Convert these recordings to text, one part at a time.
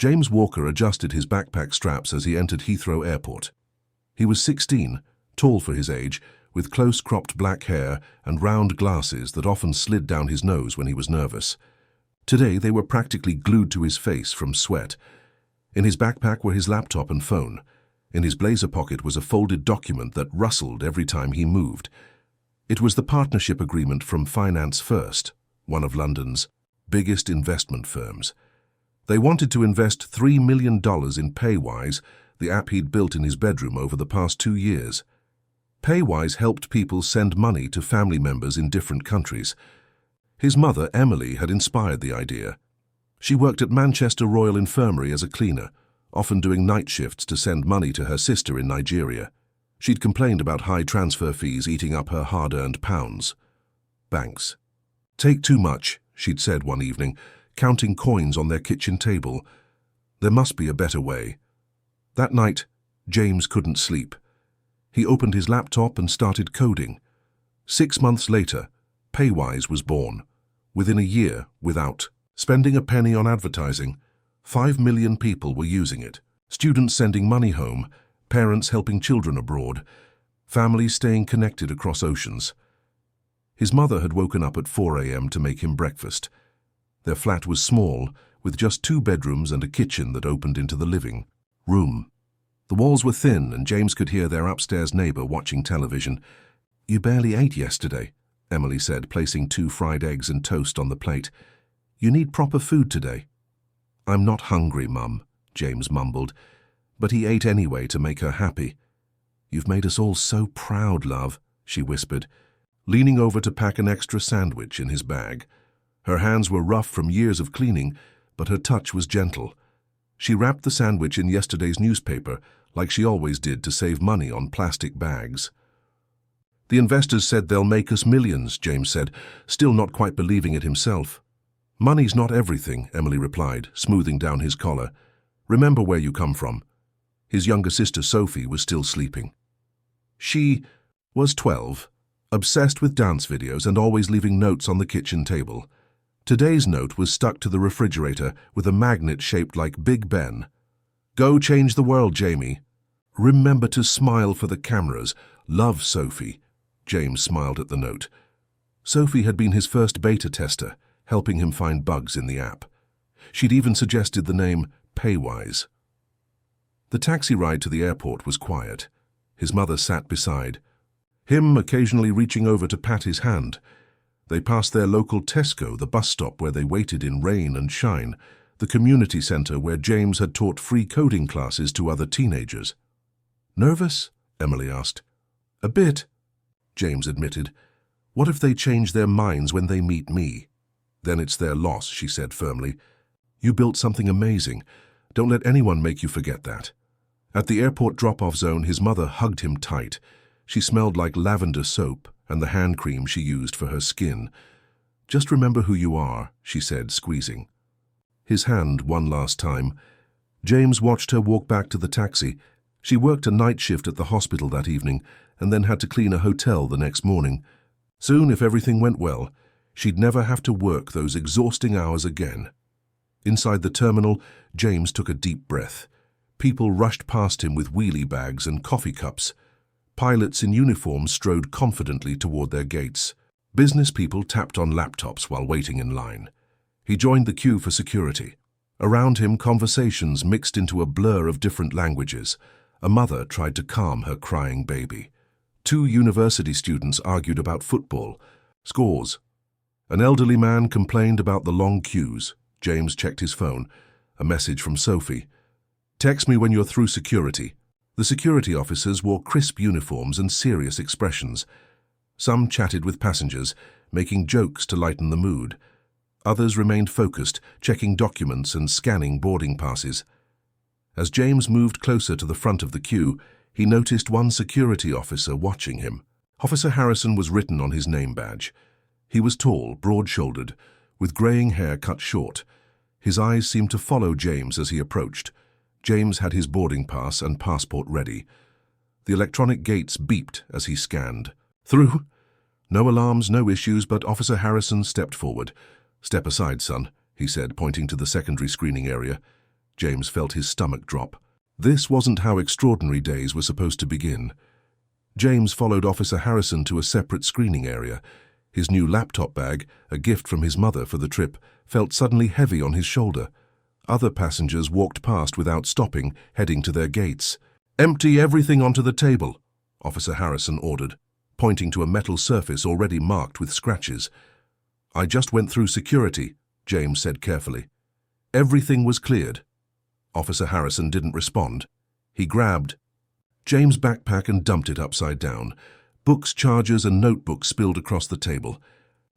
James Walker adjusted his backpack straps as he entered Heathrow Airport. He was 16, tall for his age, with close-cropped black hair and round glasses that often slid down his nose when he was nervous. Today they were practically glued to his face from sweat. In his backpack were his laptop and phone. In his blazer pocket was a folded document that rustled every time he moved. It was the partnership agreement from Finance First, one of London's biggest investment firms. They wanted to invest $3 million in Paywise, the app he'd built in his bedroom over the past 2 years. Paywise helped people send money to family members in different countries. His mother, Emily, had inspired the idea. She worked at Manchester Royal Infirmary as a cleaner, often doing night shifts to send money to her sister in Nigeria. She'd complained about high transfer fees eating up her hard-earned pounds. Banks. "Take too much," she'd said one evening, counting coins on their kitchen table. There must be a better way. That night, James couldn't sleep. He opened his laptop and started coding. 6 months later, Paywise was born. Within a year, without spending a penny on advertising, 5 million people were using it. Students sending money home, parents helping children abroad, families staying connected across oceans. His mother had woken up at 4 a.m. to make him breakfast. Their flat was small, with just 2 bedrooms and a kitchen that opened into the living room. The walls were thin, and James could hear their upstairs neighbor watching television. "You barely ate yesterday," Emily said, placing 2 fried eggs and toast on the plate. "You need proper food today." "I'm not hungry, Mum," James mumbled, but he ate anyway to make her happy. "You've made us all so proud, love," she whispered, leaning over to pack an extra sandwich in his bag. Her hands were rough from years of cleaning, but her touch was gentle. She wrapped the sandwich in yesterday's newspaper, like she always did, to save money on plastic bags. "The investors said they'll make us millions," James said, still not quite believing it himself. "Money's not everything," Emily replied, smoothing down his collar. "Remember where you come from." His younger sister Sophie was still sleeping. She was 12, obsessed with dance videos and always leaving notes on the kitchen table. Today's note was stuck to the refrigerator with a magnet shaped like Big Ben. "Go change the world, Jamie. Remember to smile for the cameras. Love, Sophie." James smiled at the note. Sophie had been his first beta tester, helping him find bugs in the app. She'd even suggested the name Paywise. The taxi ride to the airport was quiet. His mother sat beside him, occasionally reaching over to pat his hand. They passed their local Tesco, the bus stop where they waited in rain and shine, the community centre where James had taught free coding classes to other teenagers. "Nervous?" Emily asked. "A bit," James admitted. "What if they change their minds when they meet me?" "Then it's their loss," she said firmly. "You built something amazing. Don't let anyone make you forget that." At the airport drop-off zone, his mother hugged him tight. She smelled like lavender soap and the hand cream she used for her skin. "Just remember who you are," she said, squeezing his hand one last time. James watched her walk back to the taxi. She worked a night shift at the hospital that evening and then had to clean a hotel the next morning. Soon, if everything went well, she'd never have to work those exhausting hours again. Inside the terminal, James took a deep breath. People rushed past him with wheelie bags and coffee cups. Pilots in uniform strode confidently toward their gates. Business people tapped on laptops while waiting in line. He joined the queue for security. Around him, conversations mixed into a blur of different languages. A mother tried to calm her crying baby. 2 university students argued about football, scores. An elderly man complained about the long queues. James checked his phone. A message from Sophie. "Text me when you're through security." The security officers wore crisp uniforms and serious expressions. Some chatted with passengers, making jokes to lighten the mood. Others remained focused, checking documents and scanning boarding passes. As James moved closer to the front of the queue, he noticed one security officer watching him. Officer Harrison was written on his name badge. He was tall, broad-shouldered, with graying hair cut short. His eyes seemed to follow James as he approached. James had his boarding pass and passport ready. The electronic gates beeped as he scanned. "Through?" No alarms, no issues, but Officer Harrison stepped forward. "Step aside, son," he said, pointing to the secondary screening area. James felt his stomach drop. This wasn't how extraordinary days were supposed to begin. James followed Officer Harrison to a separate screening area. His new laptop bag, a gift from his mother for the trip, felt suddenly heavy on his shoulder. Other passengers walked past without stopping, heading to their gates. "Empty everything onto the table," Officer Harrison ordered, pointing to a metal surface already marked with scratches. "I just went through security," James said carefully. Everything was cleared. Officer Harrison didn't respond. He grabbed James' backpack and dumped it upside down. Books, chargers, and notebooks spilled across the table.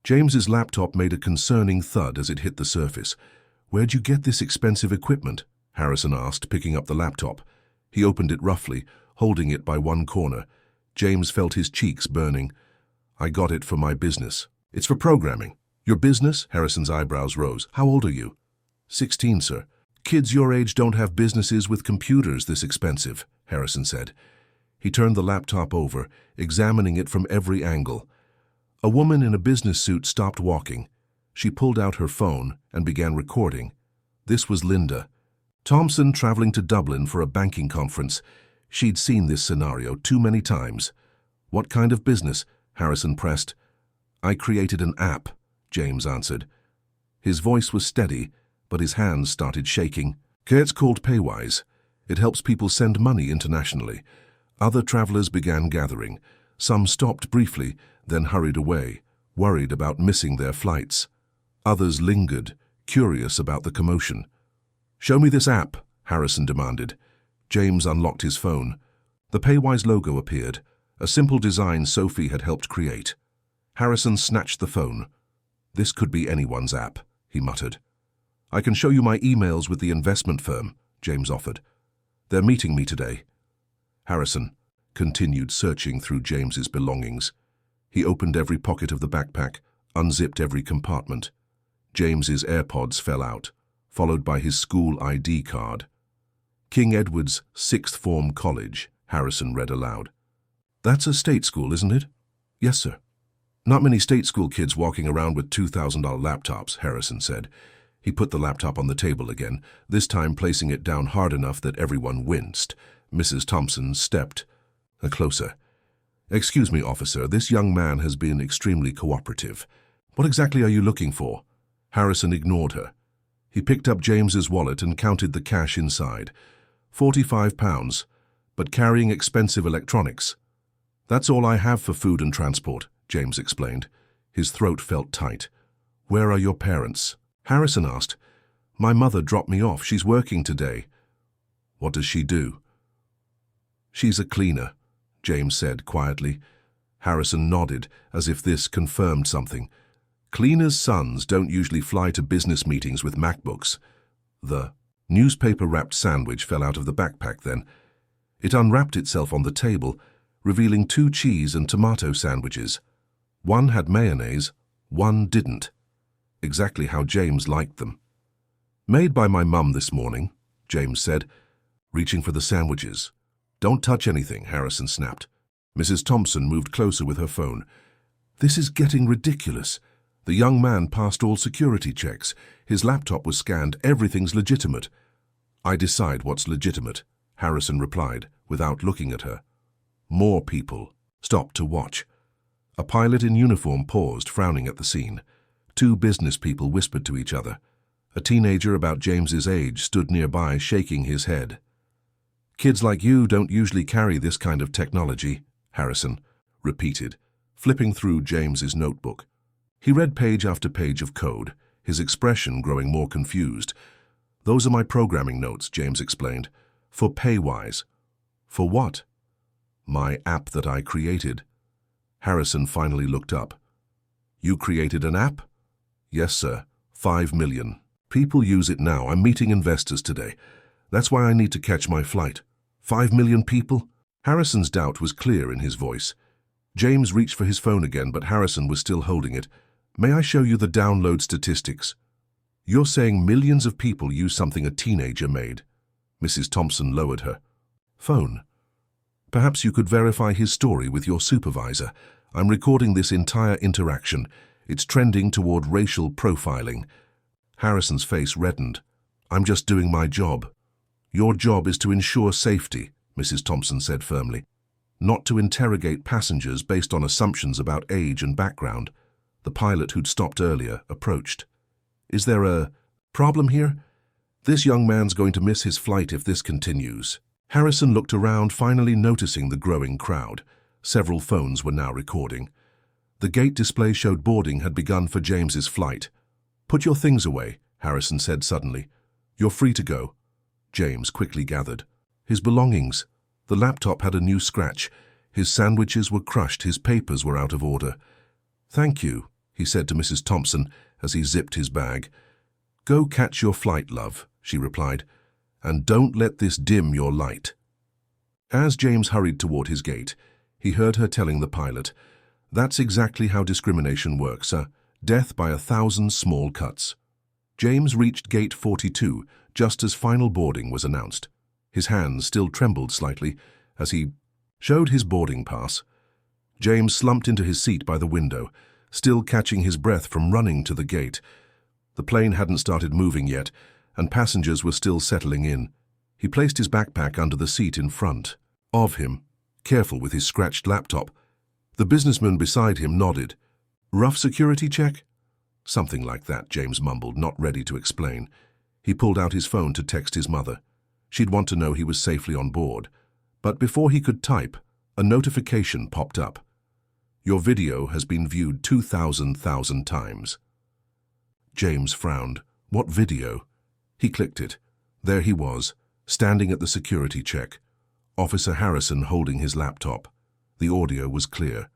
James's laptop made a concerning thud as it hit the surface. "Where'd you get this expensive equipment?" Harrison asked, picking up the laptop. He opened it roughly, holding it by one corner. James felt his cheeks burning. "I got it for my business." "It's for programming." "Your business?" Harrison's eyebrows rose. "How old are you?" 16, sir." "Kids your age don't have businesses with computers this expensive," Harrison said. He turned the laptop over, examining it from every angle. A woman in a business suit stopped walking. She pulled out her phone and began recording. This was Linda Thompson, traveling to Dublin for a banking conference. She'd seen this scenario too many times. "What kind of business?" Harrison pressed. "I created an app," James answered. His voice was steady, but his hands started shaking. "It's called Paywise. It helps people send money internationally." Other travelers began gathering. Some stopped briefly, then hurried away, worried about missing their flights. Others lingered, curious about the commotion. "Show me this app," Harrison demanded. James unlocked his phone. The Paywise logo appeared, a simple design Sophie had helped create. Harrison snatched the phone. "This could be anyone's app," he muttered. "I can show you my emails with the investment firm," James offered. "They're meeting me today." Harrison continued searching through James's belongings. He opened every pocket of the backpack, unzipped every compartment. James's AirPods fell out, followed by his school ID card. "King Edward's Sixth Form College," Harrison read aloud. "That's a state school, isn't it?" "Yes, sir." "Not many state school kids walking around with $2,000 laptops," Harrison said. He put the laptop on the table again, this time placing it down hard enough that everyone winced. Mrs. Thompson stepped closer. "Excuse me, officer, this young man has been extremely cooperative. What exactly are you looking for?" Harrison ignored her. He picked up James's wallet and counted the cash inside. £45, but carrying expensive electronics. "That's all I have for food and transport," James explained. His throat felt tight. "Where are your parents?" Harrison asked. "My mother dropped me off. She's working today." "What does she do?" "She's a cleaner," James said quietly. Harrison nodded, as if this confirmed something. Cleaners' sons don't usually fly to business meetings with MacBooks. The newspaper-wrapped sandwich fell out of the backpack then. It unwrapped itself on the table, revealing 2 cheese and tomato sandwiches. One had mayonnaise, one didn't. Exactly how James liked them. "Made by my mum this morning," James said, reaching for the sandwiches. "Don't touch anything," Harrison snapped. Mrs. Thompson moved closer with her phone. "This is getting ridiculous. The young man passed all security checks. His laptop was scanned. Everything's legitimate." "I decide what's legitimate," Harrison replied, without looking at her. More people stopped to watch. A pilot in uniform paused, frowning at the scene. 2 business people whispered to each other. A teenager about James's age stood nearby, shaking his head. "Kids like you don't usually carry this kind of technology," Harrison repeated, flipping through James's notebook. He read page after page of code, his expression growing more confused. "Those are my programming notes," James explained. "For Paywise." "For what?" "My app that I created." Harrison finally looked up. "You created an app?" "Yes, sir. 5 million. People use it now. I'm meeting investors today. That's why I need to catch my flight." 5 million people? Harrison's doubt was clear in his voice. James reached for his phone again, but Harrison was still holding it. "May I show you the download statistics?" "You're saying millions of people use something a teenager made?" Mrs. Thompson lowered her phone. "Perhaps you could verify his story with your supervisor. I'm recording this entire interaction. It's trending toward racial profiling." Harrison's face reddened. I'm just doing my job. Your job is to ensure safety, Mrs. Thompson said firmly, not to interrogate passengers based on assumptions about age and background. The pilot who'd stopped earlier approached. Is there a problem here? This young man's going to miss his flight if this continues. Harrison looked around, finally noticing the growing crowd. Several phones were now recording. The gate display showed boarding had begun for James's flight. Put your things away, Harrison said suddenly. You're free to go. James quickly gathered. His belongings. The laptop had a new scratch. His sandwiches were crushed. His papers were out of order. Thank you, he said to Mrs. Thompson as he zipped his bag. Go catch your flight, love, she replied, and don't let this dim your light. As James hurried toward his gate, he heard her telling the pilot, That's exactly how discrimination works, sir. Death by 1,000 small cuts. James reached gate 42 just as final boarding was announced. His hands still trembled slightly as he showed his boarding pass. James slumped into his seat by the window, still catching his breath from running to the gate. The plane hadn't started moving yet, and passengers were still settling in. He placed his backpack under the seat in front of him, careful with his scratched laptop. The businessman beside him nodded. Rough security check? Something like that, James mumbled, not ready to explain. He pulled out his phone to text his mother. She'd want to know he was safely on board. But before he could type, a notification popped up. Your video has been viewed 2,000 times. James frowned. What video? He clicked it. There he was, standing at the security check. Officer Harrison holding his laptop. The audio was clear.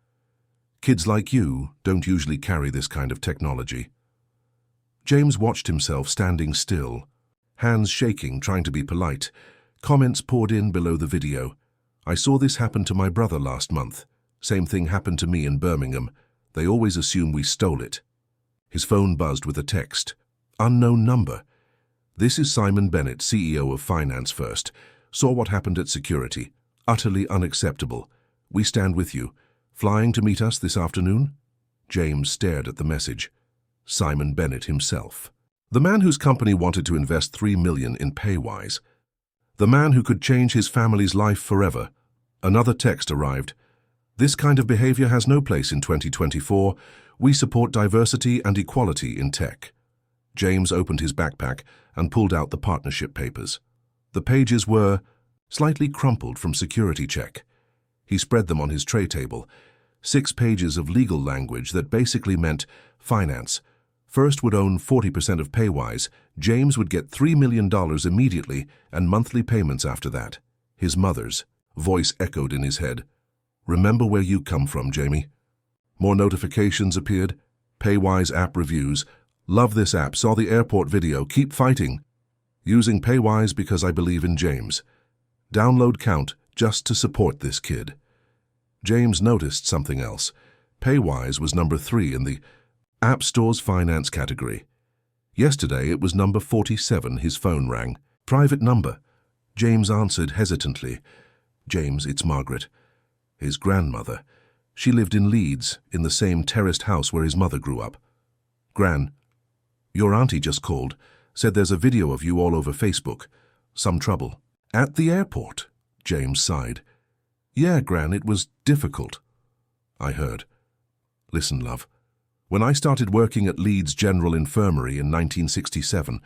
Kids like you don't usually carry this kind of technology. James watched himself standing still, hands shaking, trying to be polite. Comments poured in below the video. I saw this happen to my brother last month. Same thing happened to me in Birmingham. They always assume we stole it. His phone buzzed with a text. Unknown number. This is Simon Bennett, CEO of Finance First. Saw what happened at security. Utterly unacceptable. We stand with you. Flying to meet us this afternoon? James stared at the message. Simon Bennett himself. The man whose company wanted to invest $3 million in Paywise. The man who could change his family's life forever. Another text arrived. This kind of behavior has no place in 2024. We support diversity and equality in tech. James opened his backpack and pulled out the partnership papers. The pages were slightly crumpled from security check. He spread them on his tray table. 6 pages of legal language that basically meant finance. First would own 40% of Paywise. James would get $3 million immediately and monthly payments after that. His mother's voice echoed in his head. Remember where you come from, Jamie. More notifications appeared. Paywise app reviews. Love this app. Saw the airport video. Keep fighting. Using Paywise because I believe in James. Download count just to support this kid. James noticed something else. Paywise was number 3 in the App Store's finance category. Yesterday it was number 47. His phone rang. Private number. James answered hesitantly. James, it's Margaret. His grandmother. She lived in Leeds, in the same terraced house where his mother grew up. Gran, your auntie just called. Said there's a video of you all over Facebook. Some trouble. At the airport? James sighed. Yeah, Gran, it was difficult. I heard. Listen, love. When I started working at Leeds General Infirmary in 1967,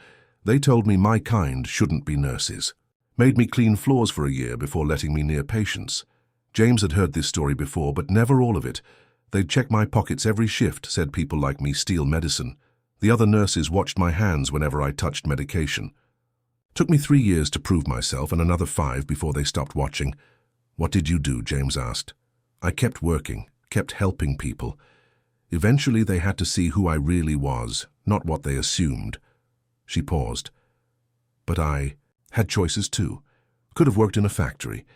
they told me my kind shouldn't be nurses. Made me clean floors for a year before letting me near patients. James had heard this story before, but never all of it. They'd check my pockets every shift, said people like me steal medicine. The other nurses watched my hands whenever I touched medication. Took me 3 years to prove myself and another 5 before they stopped watching. What did you do? James asked. I kept working, kept helping people. Eventually they had to see who I really was, not what they assumed. She paused. But I had choices too. Could have worked in a factory.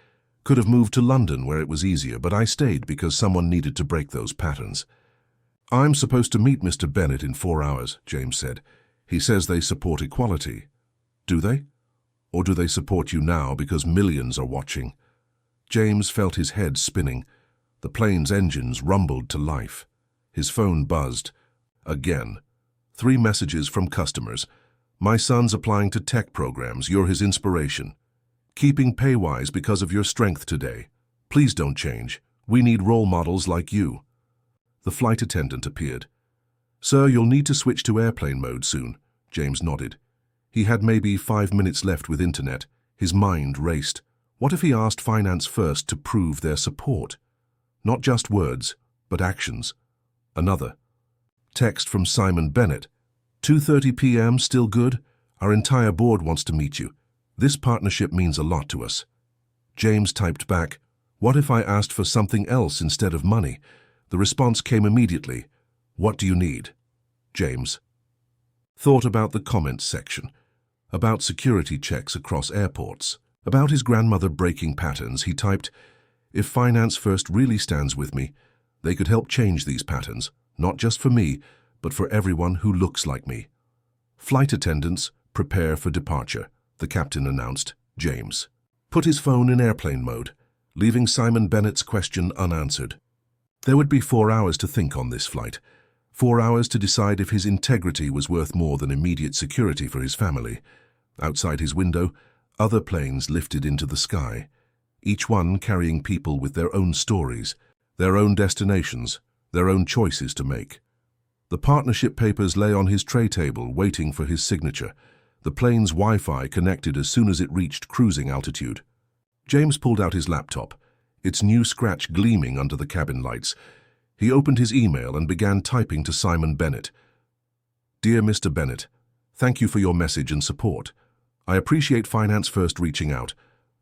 Could have moved to London where it was easier, but I stayed because someone needed to break those patterns. I'm supposed to meet Mr. Bennett in 4 hours, James said. He says they support equality. Do they? Or do they support you now because millions are watching? James felt his head spinning. The plane's engines rumbled to life. His phone buzzed. Again. 3 messages from customers. My son's applying to tech programs. You're his inspiration. Keeping Paywise because of your strength today. Please don't change. We need role models like you. The flight attendant appeared. Sir, you'll need to switch to airplane mode soon. James nodded. He had maybe 5 minutes left with internet. His mind raced. What if he asked Finance First to prove their support? Not just words, but actions. Another. Text from Simon Bennett. 2:30 p.m. still good? Our entire board wants to meet you. This partnership means a lot to us. James typed back, what if I asked for something else instead of money? The response came immediately. What do you need? James. Thought about the comments section. About security checks across airports. About his grandmother breaking patterns, he typed, if Finance First really stands with me, they could help change these patterns, not just for me, but for everyone who looks like me. Flight attendants, prepare for departure, the captain announced. James put his phone in airplane mode, leaving Simon Bennett's question unanswered. There would be 4 hours to think on this flight. 4 hours to decide if his integrity was worth more than immediate security for his family. Outside his window, other planes lifted into the sky, each one carrying people with their own stories, their own destinations, their own choices to make. The partnership papers lay on his tray table, waiting for his signature. The plane's Wi-Fi connected as soon as it reached cruising altitude. James pulled out his laptop, its new scratch gleaming under the cabin lights. He opened his email and began typing to Simon Bennett. Dear Mr. Bennett, thank you for your message and support. I appreciate Finance First reaching out.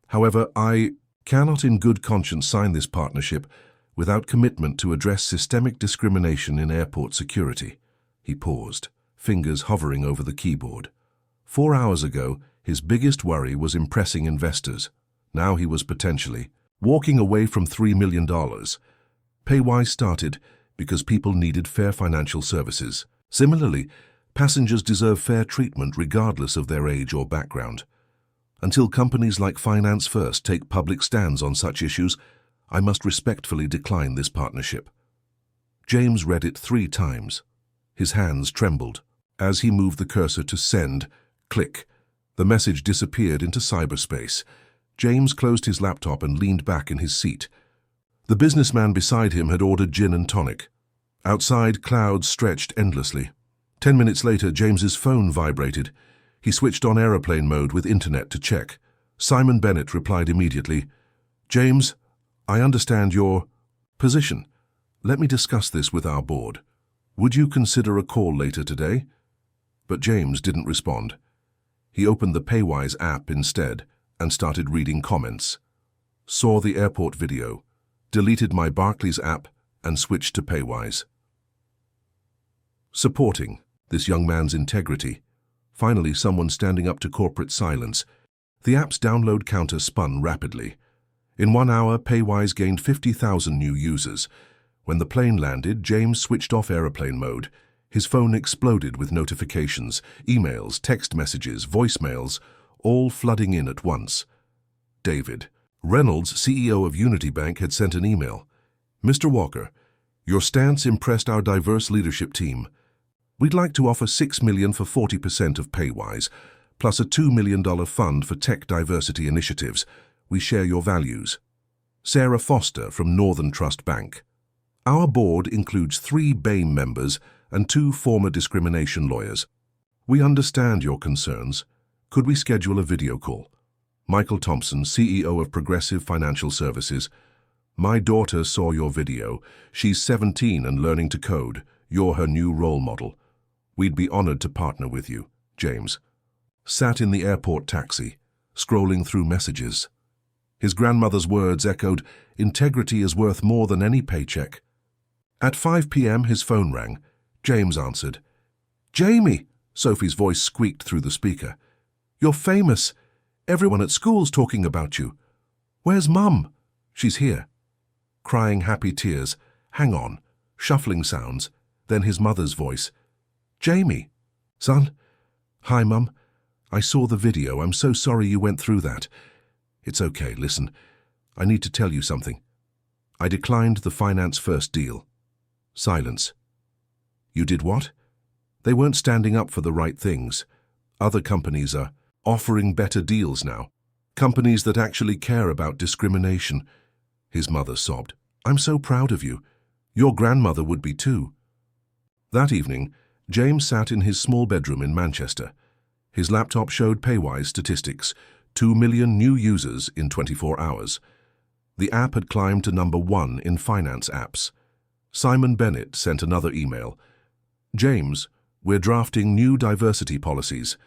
However, I cannot in good conscience sign this partnership without commitment to address systemic discrimination in airport security. He paused, fingers hovering over the keyboard. 4 hours ago, his biggest worry was impressing investors. Now he was potentially walking away from $3 million. Paywise started because people needed fair financial services. Similarly, passengers deserve fair treatment regardless of their age or background. Until companies like Finance First take public stands on such issues, I must respectfully decline this partnership. James read it 3 times. His hands trembled. As he moved the cursor to send, click. The message disappeared into cyberspace. James closed his laptop and leaned back in his seat. The businessman beside him had ordered gin and tonic. Outside, clouds stretched endlessly. 10 minutes later, James's phone vibrated. He switched on aeroplane mode with internet to check. Simon Bennett replied immediately, James, I understand your position. Let me discuss this with our board. Would you consider a call later today? But James didn't respond. He opened the Paywise app instead and started reading comments. Saw the airport video, deleted my Barclays app and switched to Paywise. Supporting this young man's integrity. Finally, someone standing up to corporate silence. The app's download counter spun rapidly. In 1 hour, Paywise gained 50,000 new users. When the plane landed, James switched off airplane mode. His phone exploded with notifications, emails, text messages, voicemails, all flooding in at once. David Reynolds, CEO of Unity Bank, had sent an email. Mr. Walker, your stance impressed our diverse leadership team. We'd like to offer $6 million for 40% of Paywise, plus a $2 million fund for tech diversity initiatives. We share your values. Sarah Foster from Northern Trust Bank. Our board includes 3 BAME members and 2 former discrimination lawyers. We understand your concerns. Could we schedule a video call? Michael Thompson, CEO of Progressive Financial Services. My daughter saw your video. She's 17 and learning to code. You're her new role model. We'd be honored to partner with you. James sat in the airport taxi, scrolling through messages. His grandmother's words echoed, integrity is worth more than any paycheck. At 5 p.m. his phone rang. James answered. Jamie, Sophie's voice squeaked through the speaker. You're famous. Everyone at school's talking about you. Where's Mum? She's here. Crying happy tears. Hang on. Shuffling sounds. Then his mother's voice. Jamie. Son? Hi, Mum. I saw the video. I'm so sorry you went through that. It's okay, listen. I need to tell you something. I declined the Finance First deal. Silence. You did what? They weren't standing up for the right things. Other companies are offering better deals now. Companies that actually care about discrimination. His mother sobbed. I'm so proud of you. Your grandmother would be too. That evening, James sat in his small bedroom in Manchester. His laptop showed Paywise statistics, 2 million new users in 24 hours. The app had climbed to number 1 in finance apps. Simon Bennett sent another email. James, we're drafting new diversity policies.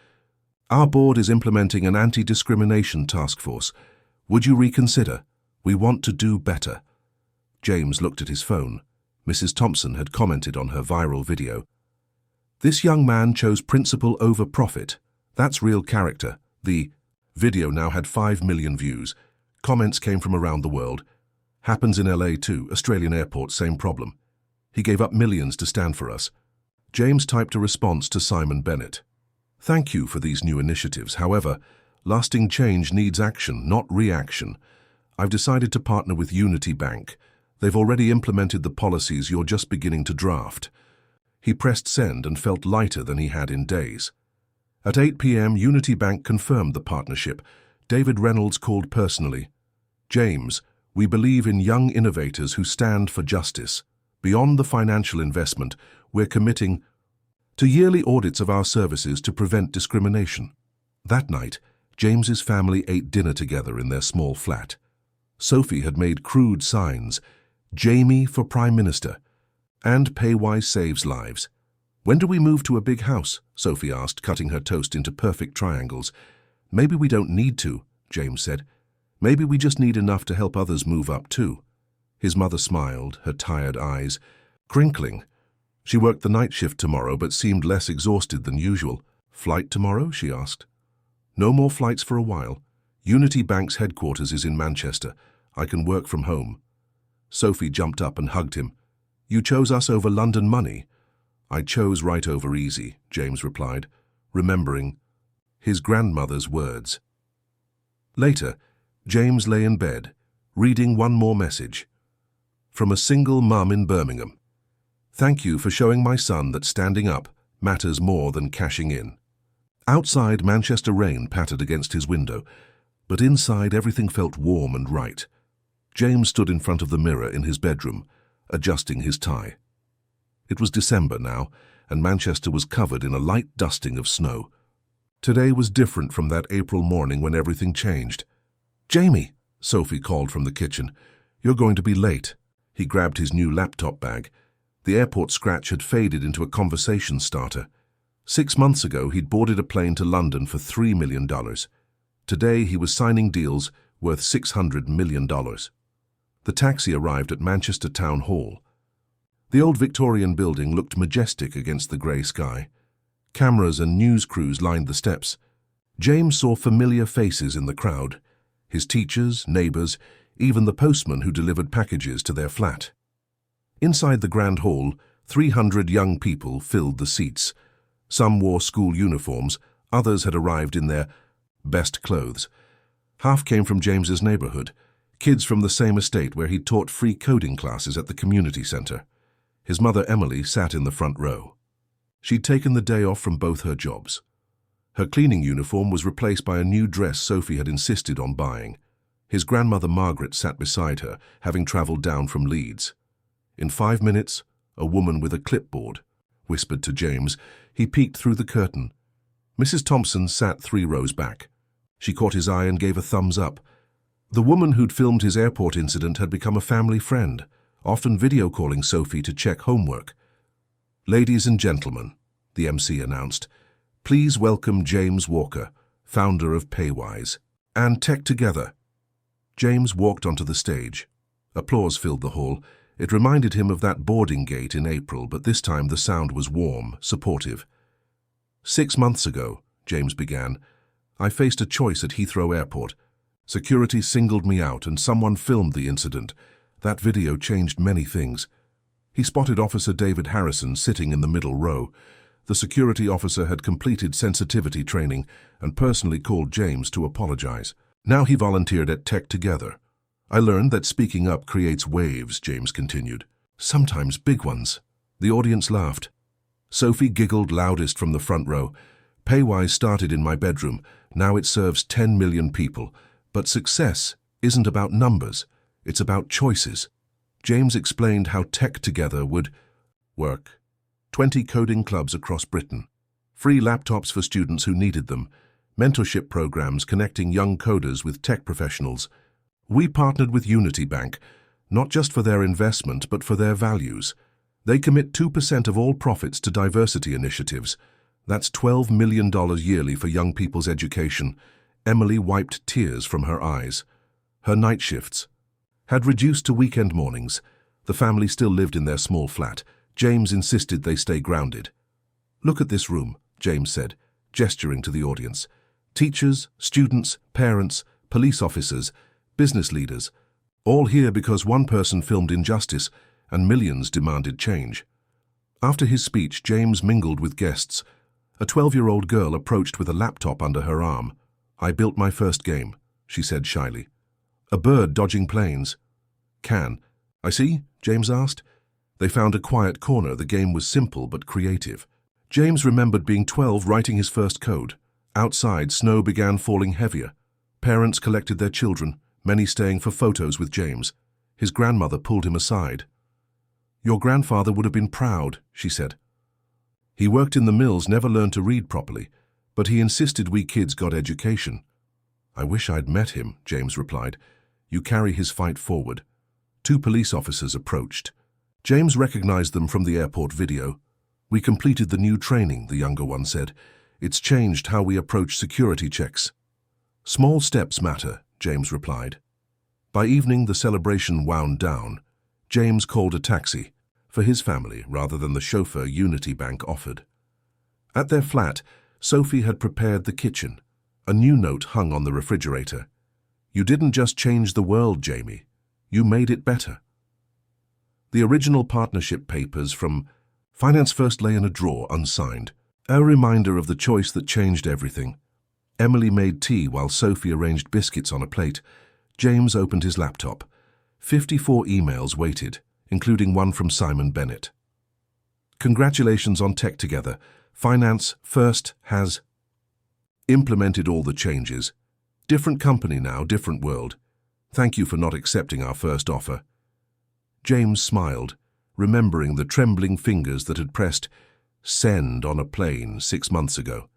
Our board is implementing an anti-discrimination task force. Would you reconsider? We want to do better. James looked at his phone. Mrs. Thompson had commented on her viral video. This young man chose principle over profit. That's real character. The video now had 5 million views. Comments came from around the world. Happens in LA too, Australian airport, same problem. He gave up millions to stand for us. James typed a response to Simon Bennett. Thank you for these new initiatives. However, lasting change needs action, not reaction. I've decided to partner with Unity Bank. They've already implemented the policies you're just beginning to draft. He pressed send and felt lighter than he had in days. At 8 p.m., Unity Bank confirmed the partnership. David Reynolds called personally. James, we believe in young innovators who stand for justice. Beyond the financial investment, we're committing to yearly audits of our services to prevent discrimination. That night, James's family ate dinner together in their small flat. Sophie had made crude signs, Jamie for Prime Minister, and Paywise saves lives. When do we move to a big house? Sophie asked, cutting her toast into perfect triangles. Maybe we don't need to, James said. Maybe we just need enough to help others move up too. His mother smiled, her tired eyes crinkling. She worked the night shift tomorrow but seemed less exhausted than usual. Flight tomorrow? She asked. No more flights for a while. Unity Bank's headquarters is in Manchester. I can work from home. Sophie jumped up and hugged him. You chose us over London money. I chose right over easy, James replied, remembering his grandmother's words. Later, James lay in bed, reading one more message. From a single mum in Birmingham. Thank you for showing my son that standing up matters more than cashing in. Outside, Manchester rain pattered against his window, but inside everything felt warm and right. James stood in front of the mirror in his bedroom, adjusting his tie. It was December now, and Manchester was covered in a light dusting of snow. Today was different from that April morning when everything changed. Jamie, Sophie called from the kitchen. You're going to be late. He grabbed his new laptop bag. The airport scratch had faded into a conversation starter. 6 months ago, he'd boarded a plane to London for $3 million. Today, he was signing deals worth $600 million. The taxi arrived at Manchester Town Hall. The old Victorian building looked majestic against the grey sky. Cameras and news crews lined the steps. James saw familiar faces in the crowd. His teachers, neighbours, even the postman who delivered packages to their flat. Inside the grand hall, 300 young people filled the seats. Some wore school uniforms, others had arrived in their best clothes. Half came from James's neighbourhood, kids from the same estate where he'd taught free coding classes at the community centre. His mother Emily sat in the front row. She'd taken the day off from both her jobs. Her cleaning uniform was replaced by a new dress Sophie had insisted on buying. His grandmother Margaret sat beside her, having travelled down from Leeds. In 5 minutes, a woman with a clipboard whispered to James. He peeked through the curtain. Mrs. Thompson sat 3 rows back. She caught his eye and gave a thumbs up. The woman who'd filmed his airport incident had become a family friend, often video calling Sophie to check homework. Ladies and gentlemen, the MC announced, please welcome James Walker, founder of Paywise and Tech Together. James walked onto the stage. Applause filled the hall. It reminded him of that boarding gate in April, but this time the sound was warm, supportive. 6 months ago, James began, I faced a choice at Heathrow Airport. Security singled me out and someone filmed the incident. That video changed many things. He spotted Officer David Harrison sitting in the middle row. The security officer had completed sensitivity training and personally called James to apologize. Now he volunteered at Tech Together. I learned that speaking up creates waves, James continued. Sometimes big ones. The audience laughed. Sophie giggled loudest from the front row. Paywise started in my bedroom. Now it serves 10 million people. But success isn't about numbers. It's about choices. James explained how Tech Together would work. 20 coding clubs across Britain. Free laptops for students who needed them. Mentorship programs connecting young coders with tech professionals. We partnered with Unity Bank, not just for their investment, but for their values. They commit 2% of all profits to diversity initiatives. That's $12 million yearly for young people's education. Emily wiped tears from her eyes. Her night shifts had reduced to weekend mornings. The family still lived in their small flat. James insisted they stay grounded. "Look at this room," James said, gesturing to the audience. Teachers, students, parents, police officers, business leaders, all here because one person filmed injustice and millions demanded change. After his speech, James mingled with guests. A 12-year-old girl approached with a laptop under her arm. "I built my first game," she said shyly. "A bird dodging planes." "I see?" James asked. They found a quiet corner. The game was simple but creative. James remembered being 12, writing his first code. Outside, snow began falling heavier. Parents collected their children, many staying for photos with James. His grandmother pulled him aside. "Your grandfather would have been proud," she said. "He worked in the mills, never learned to read properly, but he insisted we kids got education." "I wish I'd met him," James replied. "You carry his fight forward." 2 police officers approached. James recognized them from the airport video. "We completed the new training," the younger one said. "It's changed how we approach security checks." "Small steps matter," James replied. By evening, the celebration wound down. James called a taxi for his family rather than the chauffeur Unity Bank offered. At their flat, Sophie had prepared the kitchen. A new note hung on the refrigerator. "You didn't just change the world, Jamie. You made it better." The original partnership papers from Finance First lay in a drawer, unsigned. A reminder of the choice that changed everything. Emily made tea while Sophie arranged biscuits on a plate. James opened his laptop. 54 emails waited, including one from Simon Bennett. "Congratulations on Tech Together. Finance First has implemented all the changes. Different company now, different world. Thank you for not accepting our first offer." James smiled, remembering the trembling fingers that had pressed send on a plane 6 months ago.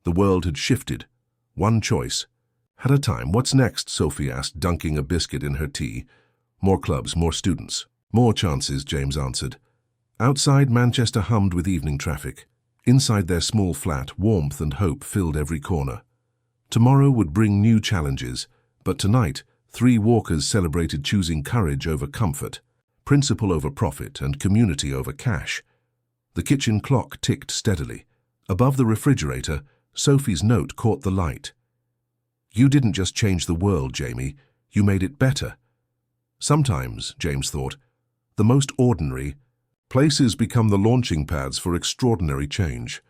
The world had shifted, one choice at a time. "What's next?" Sophie asked, dunking a biscuit in her tea. "More clubs, more students, more chances," James answered. Outside, Manchester hummed with evening traffic. Inside their small flat, warmth and hope filled every corner. Tomorrow would bring new challenges, but tonight, 3 walkers celebrated choosing courage over comfort, principle over profit, and community over cash. The kitchen clock ticked steadily. Above the refrigerator, Sophie's note caught the light. "You didn't just change the world, Jamie. You made it better." Sometimes, James thought, the most ordinary places become the launching pads for extraordinary change.